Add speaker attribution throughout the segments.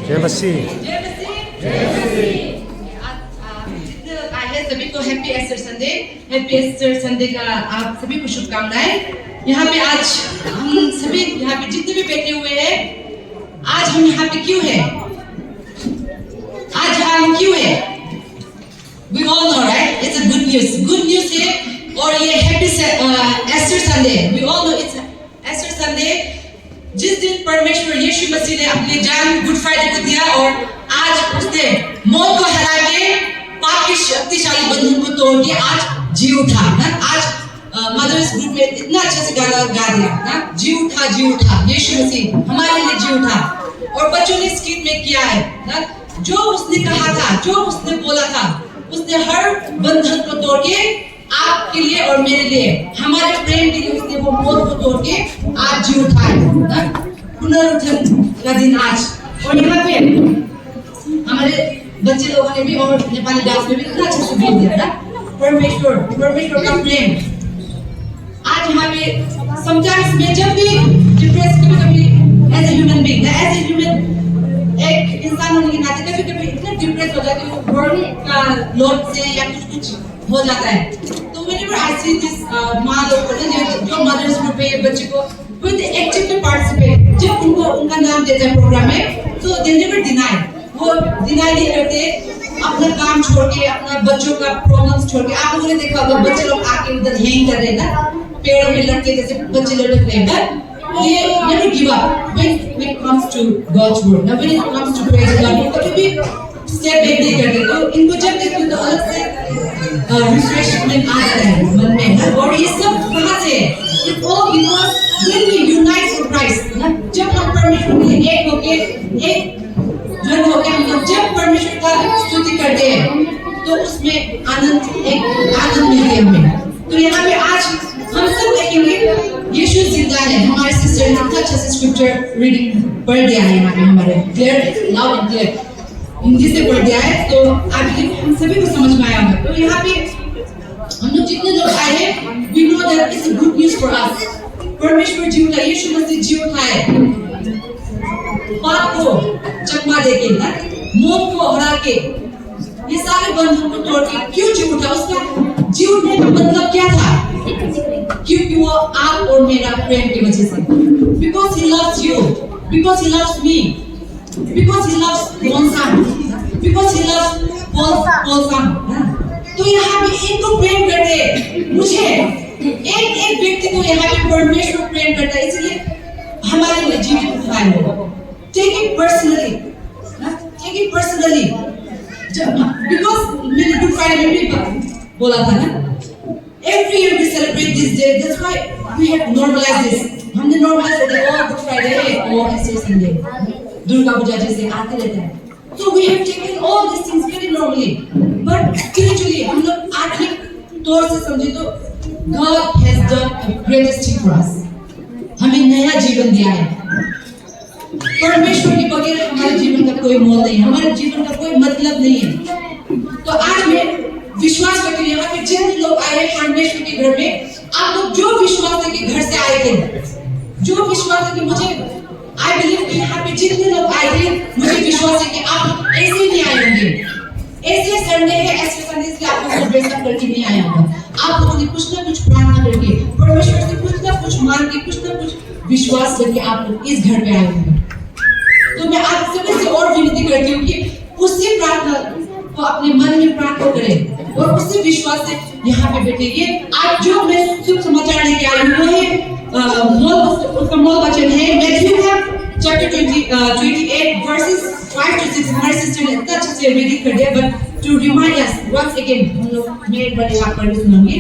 Speaker 1: जय मसीह।
Speaker 2: सभी को happy Easter Sunday. Happy Easter Sunday का आप सभी को शुभकामनाएं। यहाँ पे आज हम सभी यहाँ पे जितने भी बैठे हुए हैं, आज हम यहाँ पे क्यों है? आज हम क्यों है? We all know, right? It's a good news. Good news है और ये happy Easter Sunday. We all know it's Easter Sunday, जिस दिन परमेश्वर यीशु मसीह ने अपनी जान गुड फ्राइडे को दिया और आज उसने मौत को हरा के पाप के शक्तिशाली बंधन को तोड़ के आज जी उठा ना। आज मदर्स ग्रुप में इतना अच्छे से गाना गा दिया ना, जी उठा यीशु मसीह हमारे लिए जी उठा। और बच्चों ने इस गीत में किया है ना, जो उसने कहा था, जो उसने बोला था, उसने हर बंधन को तोड़ के आपके लिए और मेरे लिए, हमारे प्रेम के लिए उसने वो मौत को तोड़ के आज जी उठा है। पुनरुत्थान का दिन आज। और यहाँ पे हमारे बच्चे लोगों ने भी और नेपाली डांस में भी इतना अच्छा से बोल दिया था, परमेश्वर का प्रेम। आज यहाँ पे समटाइम्स मैं जब भी डिप्रेस कभी as a human being, as a human एक इंसान होने के नाते कभी इतना डिप्रेस हो जाती हूँ वर्क का लोड से या कुछ हो जाता है। तो whenever I see this माँ लोग जो मदर्स ग्रुप है बच्चे को when they actively participate, जब उनको उनका नाम देते हैं प्रोग्राम में, तो they never deny, वो डिनाई नहीं करते, अपना काम छोड़ के, अपना बच्चों का प्रॉब्लम्स छोड़ के। आप लोगों ने देखा होगा बच्चे लोग आके उधर हैंग कर रहे हैं ना, पेड़ों में लटके जैसे बच्चे लटक रहे हैं। ये never give up when it comes to God's word, ना when it comes to praise God, कभी भी स्टेप बैक नहीं करते। तो इनको जब देखते तो अलग से रिफ्रेशमेंट आ जाता है मन में। और ये सब कहाँ से है? It's all because when we unite for Christ, ना जब हम परमेश्वर के लिए एक होके एक जन होके मतलब जब परमेश्वर का स्तुति करते हैं तो उसमें आनंद मिलती है हमें। तो यहाँ पे आज हम सब देखेंगे यीशु जिंदा है। हमारे सिस्टर ने इतना अच्छा से स्क्रिप्चर रीडिंग पढ़ दिया है, यहाँ पे हमारे clear loud and clear Hindi से पढ़ दिया है, तो आज हम सभी को समझ में आया होगा। तो यहाँ पे हम लोग जितने लोग आए हैं, we know that it's a good news for us। परमेश्वर जी उठा, यीशु मसीह जी उठा है, पाप को चकमा देके ना, मौत को हरा के, ये सारे बंधन को तोड़ के क्यों जी उठा? उसका जी उठने का मतलब क्या था? क्योंकि वो आप और मेरा प्रेम की वजह से, because he loves you, because he loves me, because he loves Monsan, because he loves Paulsan। तो यहाँ पे एक को प्रेम करते, मुझे एक व्यक्ति को यहाँ पे परमेश्वर प्रेम करता है, इसलिए हमारे लिए जीवित उठाए हो। Take it personally, take it personally। Because मैंने गुड फ्राइडे में भी बोला था ना, every year we celebrate this day, that's why we have normalized this। हमने normalize कर दिया, गुड फ्राइडे है और एस्टर संडे, दुर्गा पूजा जैसे आते रहते हैं। So we have taken all these things very normally, but spiritually हम लोग आत्मिक तौर से समझे तो God has done the greatest thing for us। हमें नया जीवन दिया है। परमेश्वर के बगैर हमारे जीवन का कोई मोल नहीं है, हमारे जीवन का कोई मतलब नहीं है। तो आज मैं विश्वास करती हूँ यहाँ पे जितने लोग आए हैं परमेश्वर के घर में, आप लोग जो विश्वास लेके घर से आए थे, जो विश्वास है कि मुझे I believe कि यहाँ पे जितने लोग आए थे, मुझे विश्वास है कि आप ऐसे ही नहीं आए होंगे। ऐसे संडे है, ऐसे संडे से आप लोगों को ड्रेसअप करके नहीं आया होगा। आप लोगों ने कुछ ना कुछ प्रार्थना करके, परमेश्वर से कुछ ना कुछ मांग के, कुछ ना कुछ विश्वास करके आप लोग इस घर पे आए होंगे। तो मैं आप सभी से और विनती करती हूँ कि उसी प्रार्थना को अपने मन में प्रार्थना करें और उसी विश्वास से यहाँ पे बैठिए। आज जो मैं शुभ समाचार लेके आई हूँ वो है उसका मूल वचन है मैथ्यू का चैप्टर 28 वर्सेस 5 to 6। हमारे सिस्टर ने इतना अच्छे से रीडिंग कर दिया, but to remind us once again हम लोग मेरे बड़े आप पढ़ सुनेंगे।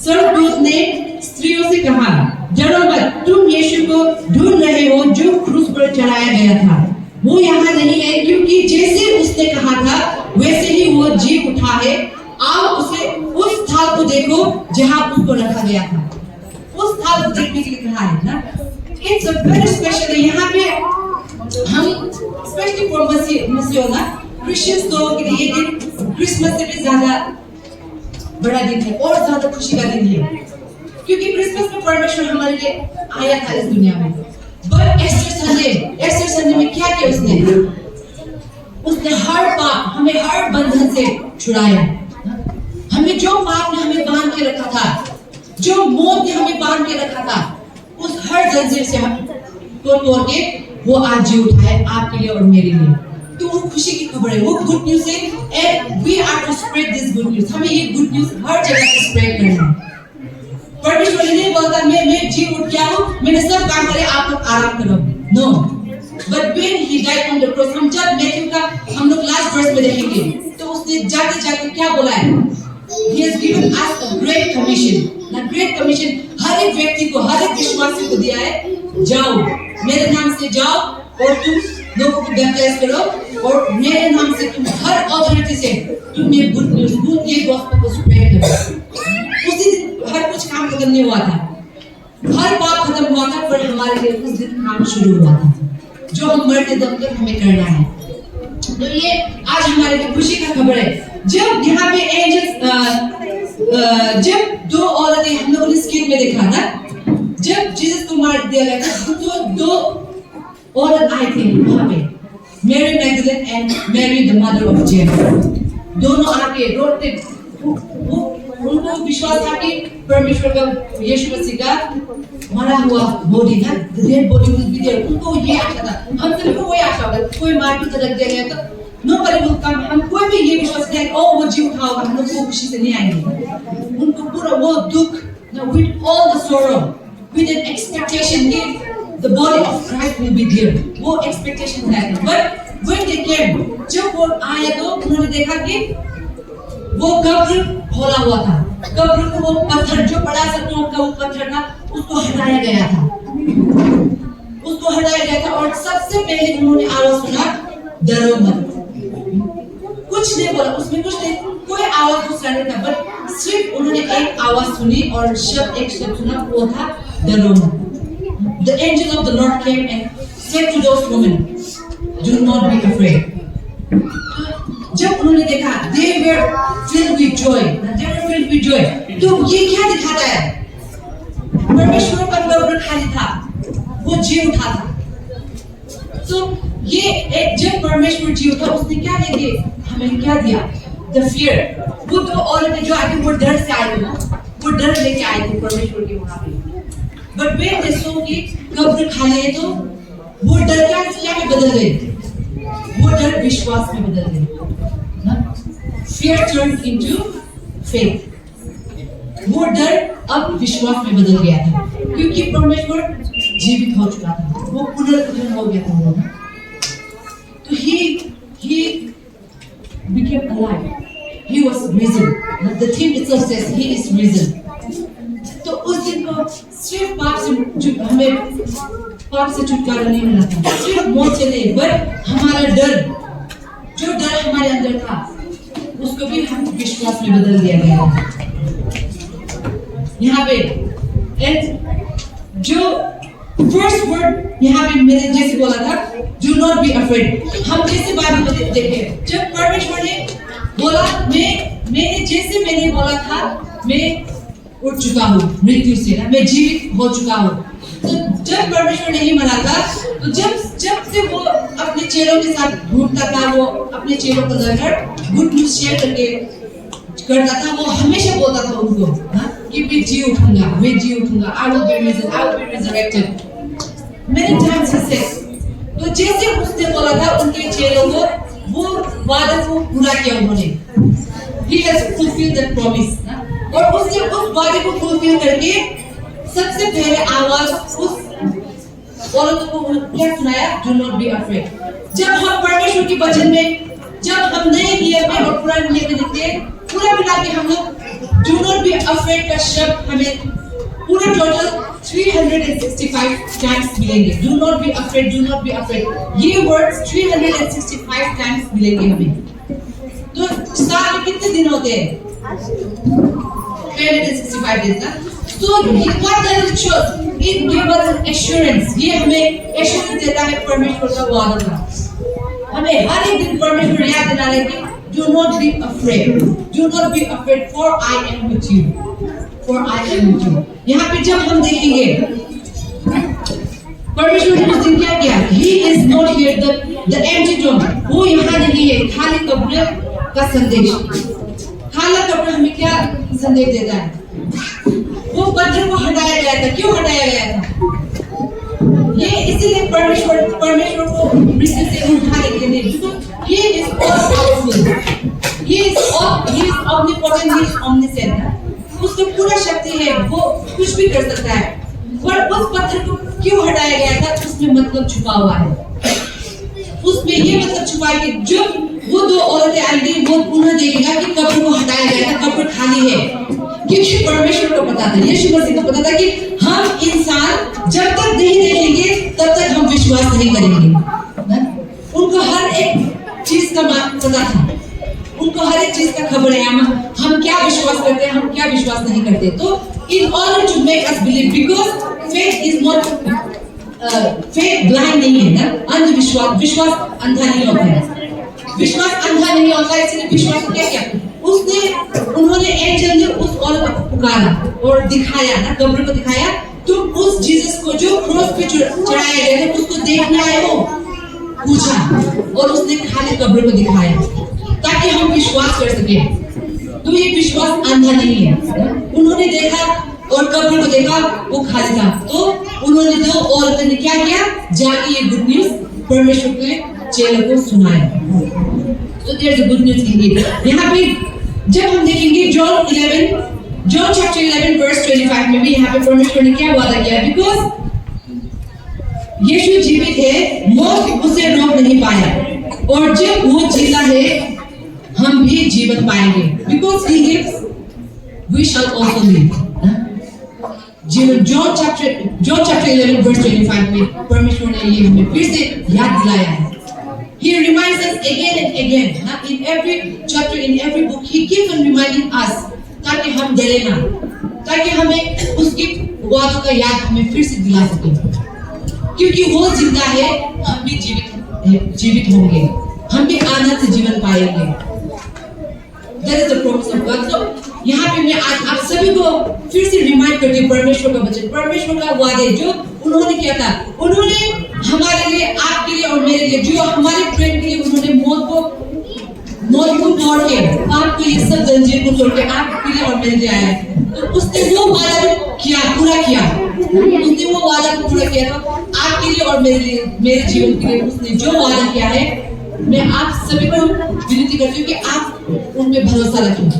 Speaker 2: स्वर्गदूत ने स्त्रियों से कहा, डरो मत, तुम यीशु को ढूंढ रहे हो जो क्रूस पर चढ़ाया गया था। वो यहाँ नहीं है, क्योंकि जैसे उसने कहा था वैसे ही वो जी उठा है। आओ उसे उस स्थान को देखो जहाँ उसको रखा गया था। उस स्थान को देखने के लिए कहा है ना। It's a very special. यहाँ पे हम स्पेशली फॉर मसीह ना क्रिश्चियंस लोगों के लिए ये दिन क्रिसमस से भी ज्यादा बड़ा दिन है और ज्यादा खुशी का दिन है, क्योंकि क्रिसमस में परमेश्वर हमारे लिए आया था इस दुनिया में। बट एस्टर संडे में क्या किया उसने? उसने हर पाप हमें हर बंधन से छुड़ाया। हमें जो पाप ने हमें बांध के रखा था, जो मौत ने हमें बांध के रखा था, उस हर जंजीर से को तोड़ के वो आज जी उठा है आपके लिए और मेरे लिए। तो वो खुशी की खबर है, वो गुड न्यूज है, and we are to spread this good news. हमें ये गुड न्यूज हर जगह पे स्प्रेड करना है। परमेश्वर ने नहीं बोलता मैं जी उठ गया हूँ, मैंने सब काम करे, आप लोग आराम करो। No, but when he died on the cross, हम जब मैथ्यू का हम लोग लास्ट वर्स में देखेंगे तो उसने जाते जाते क्या बोला है? He has given us a great commission. ना ग्रेट कमीशन हर एक व्यक्ति को, हर एक विश्वासी को दिया है, जाओ मेरे नाम से जाओ और तुम लोगों को बैप्टाइज करो और मेरे नाम से तुम हर अथॉरिटी से तुम ये गुड न्यूज़, ये गॉस्पेल को स्प्रेड करो। उसी दिन हर कुछ काम खत्म नहीं हुआ था, हर पाप खत्म हुआ था, पर हमारे लिए उस दिन काम शुरू हुआ था जो हम मरते दम तक हमें करना है। तो ये आज हमारे लिए खुशी का खबर है। जब यहाँ पे एंजल्स जब दो औरतें हम लोगों ने स्क्रीन में देखा ना, जब जीसस को मार दिया गया था तो दो औरत आई थी वहाँ पे, Mary Magdalene and Mary the mother of James. दोनों आके रोते, उनको विश्वास था कि परमेश्वर का, यीशु मसीह का मरा हुआ बॉडी ना, dead body will be there. उनको ये आशा था, हम सभी को वही आशा होगा, कोई मार के रख दिया गया तो nobody will come, हम कोई भी ये विश्वास नहीं है ओ वो जी उठा होगा, हम लोग वो खुशी से नहीं आएंगे। उनको पूरा वो दुख, with all the sorrow, with an expectation that the body of Christ will be there, वो expectation है। But when they came, जब वो आए तो उन्होंने देखा कि वो कब्र खोला हुआ था, कब्र को वो पत्थर जो बड़ा सा टोंक का वो पत्थर था उसको हटाया गया था, उसको हटाया गया था। और सबसे पहले उन्होंने आवाज सुना, डरो मत। कुछ नहीं बोला, उसमें कुछ नहीं, कोई आवाज दूसरा नहीं था, बट सिर्फ उन्होंने एक आवाज सुनी और शब्द, एक शब्द सुना, वो था डरो मत। The angel of the Lord came and said to those women, do not be afraid. जब उन्होंने देखा, they were filled with joy, तो ये क्या दिखाता है? परमेश्वर का कब्र खाली था, वो जी उठा था। तो ये एक जब परमेश्वर जी उठा, उसने क्या दे दिया हमें? क्या दिया? The fear। वो दो औरतें जो आई थी वो डर से आई थी, वो डर लेके आई थी परमेश्वर के वहां पे। But when they saw कि कब्र खाली है तो वो डर क्या में बदल गई? वो डर विश्वास में बदल गई। Fear turned into faith। वो डर अब विश्वास में बदल गया था, क्योंकि परमेश्वर जीवित हो चुका था, वो पुनरुत्थान हो गया था। तो he became alive, he was risen। The theme itself says he is risen। तो उस दिन को सिर्फ पाप से हमें पाप से छुटकारा नहीं मिला था, सिर्फ मौत से नहीं, बट हमारा डर, जो डर हमारे अंदर था उसको भी हम विश्वास में बदल दिया गया। यहाँ पे जो फर्स्ट वर्ड यहाँ पे मैंने जैसे बोला था, do not be afraid। हम जैसे बाइबल में देखें, जब परमेश्वर ने बोला मैंने बोला था मैं उठ चुका हूँ मृत्यु से, ना मैं जीवित हो चुका हूँ। तो जब परमेश्वर नहीं मना था, तो जब से वो अपने चेलों के साथ घूमता था, वो अपने चेलों को लेकर गुड न्यूज़ शेयर करता था, वो हमेशा बोलता था उनको कि मैं जी उठूंगा, I will be risen, I will be resurrected। Many times he said। तो जैसे उसने बोला था उनके चेलों को, वो वादा को पूरा किया उन्होंने। He has fulfilled that promise। और उसने उस वादे को फुलफिल करके सबसे पहले आवाज उस औरत को क्या सुनाया? Do not be afraid। जब हम परमेश्वर के वचन में, जब हम नए नियम में और पुराने नियम में देखते हैं, पूरा मिला के हम लोग do not be afraid का शब्द हमें पूरा टोटल 365 टाइम्स मिलेंगे। Do not be afraid, do not be afraid। ये वर्ड्स 365 टाइम्स मिलेंगे हमें। तो साल में कितने दिन होते हैं? 365 days ना। So what does it show? It gives us an assurance। ये हमें assurance देता है परमेश्वर का वादा का। हमें हर एक दिन परमेश्वर याद दिलाता है कि do not be afraid, do not be afraid, for I am with you, for I am with you। यहाँ पे जब हम देखेंगे परमेश्वर ने उस दिन क्या किया? He is not here, the empty tomb। वो यहाँ नहीं खाली कब्र का संदेश। खाला कब्र हमें क्या संदेश देता है? वो पत्थर को हटाया गया था। क्यों हटाया गया था? ये इसीलिए परमेश्वर को मृत्यु से उठाने के लिए, He is all powerful, He is omnipotent, He is omniscient। उसको पूरा शक्ति है, वो कुछ भी कर सकता है। पर उस पत्थर को क्यों हटाया गया था? उसमें मतलब छुपा हुआ है। उसमें ये मतलब छुपा है कि जब वो दो औरतें आएंगी, वो उन्हें देखेगा कि कब्र को हटाया गया था, कब्र खाली है। क्योंकि परमेश्वर को पता था, यीशु मसीह को पता था कि हम इंसान जब तक नहीं देखेंगे तब तक हम विश्वास नहीं करेंगे। उनको हर एक चीज का पता था, उनको हर एक चीज का खबर है। हम क्या विश्वास करते हैं, हम क्या विश्वास नहीं करते। तो in order to make us believe, because faith is not faith blind नहीं है ना, अंधविश्वास, विश्वास अंधा नहीं होता है। विश्वास अंधा नहीं होता है, इसलिए विश्वास क्या क्या उन्होंने एंजल ने उस औरत को पुकारा और दिखाया ना, कब्र को दिखाया। तो उस जीसस को जो क्रॉस पे चढ़ाया गया था, उसको देखने आए हो, पूछा और उसने खाली कब्र को दिखाया ताकि हम विश्वास कर सके। तो ये विश्वास अंधा नहीं है। उन्होंने देखा और कब्र को देखा, वो खाली था। तो उन्होंने दो औरतों ने क्या किया? जाके ये गुड न्यूज परमेश्वर के चेलों को सुनाया। तो there is a good news in it. यहाँ पे जब हम देखेंगे जॉन चैप्टर 11 वर्स 25 में भी यहाँ पे परमेश्वर ने क्या वादा किया? बिकॉज यीशु जीवित है, मौत उसे रोक नहीं पाया, और जब वो जीता है हम भी जीवन पाएंगे। Because he lives we shall also live. John chapter 11 verse 25 में परमेश्वर ने ये हमें फिर से याद दिलाया है। He reminds us again and again. In every chapter, in every book, He keeps on reminding us, ताकि हम डरे ना, ताकि हमें उसकी वादों का याद हमें फिर से दिला सके। क्योंकि वो जिंदा है, हम भी जीवित होंगे, हम भी आनंद से जीवन पाएंगे। That is the promise of God. So यहाँ पे मैं आज आप सभी को फिर से रिमाइंड करती हूँ परमेश्वर का वचन, परमेश्वर का वादे जो उन्होंने किया था। उन्होंने हमारे लिए, आपके लिए और मेरे लिए, जो हमारे प्रेम के लिए उन्होंने मौत को तोड़ के, आपके लिए सब जंजीर को तोड़ के आपके लिए और मेरे लिए आया। तो उसने वो वादा किया, पूरा किया। उसने वो वादा को पूरा किया। तो आपके लिए और मेरे लिए, मेरे जीवन के लिए उसने जो वादा किया है, मैं आप सभी को विनती करती हूँ कि आप उनमें भरोसा रखें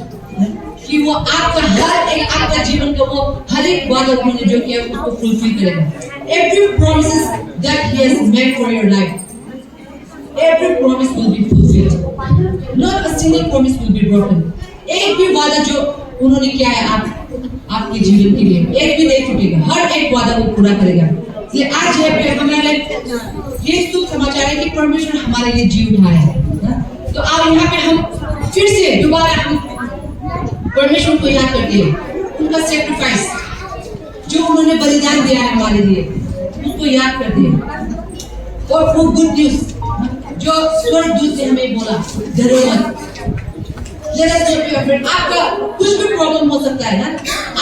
Speaker 2: कि वो आपका हर एक, आपका जीवन का वो हर एक वादा उन्होंने जो किया उसको फुलफिल करेगा। Every promises that He has made for your life, every promise will be fulfilled. Not a single promise will be broken. एक भी वादा जो उन्होंने किया है आपके जीवन के लिए, एक भी नहीं टूटेगा। हर एक वादा वो पूरा करेगा। इसलिए आज है हमारे ये शुभ समाचार है कि परमेश्वर हमारे लिए जी उठाया है। तो अब यहाँ पे हम फिर से दोबारा हम परमेश्वर को याद करते हैं, उनका सैक्रिफाइस जो उन्होंने बलिदान दिया है हमारे लिए, उसको याद करते हैं। और वो गुड न्यूज जो स्वर्गदूत ने हमें बोला, डरो मत। आपका कुछ भी प्रॉब्लम हो सकता है ना,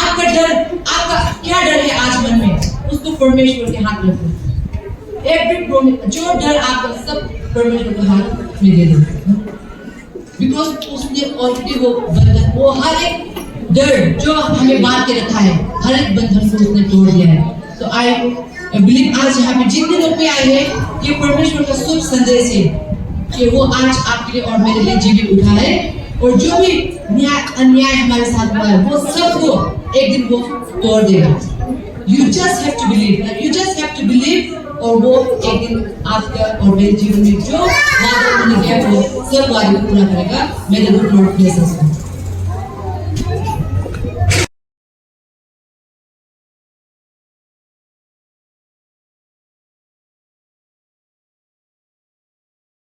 Speaker 2: आपका डर, आपका क्या डर है आज मन में, उसको परमेश्वर के हाथ में रखो। एवरी प्रॉमिस, जो डर आपका सब परमेश्वर के हाथ में दे दो। बिकॉज उसने ऑलरेडी वो बंधन, वो हर एक डर जो हमें बांध के रखा है, हर एक बंधन को उसने तोड़ दिया है। तो आई बिलीव आज यहाँ पे जितने लोग भी आए हैं, ये परमेश्वर का शुभ संदेश है कि वो आज आपके लिए और मेरे लिए जीवित उठा है, और जो भी अन्याय हमारे साथ हुआ है वो सबको एक दिन वो तोड़ देगा। You just have to believe, you just have to believe, और वो एक दिन आपका और मेरे जीवन में जो वादा उन्होंने किया वो सब वादे को पूरा करेगा। May the good Lord bless us.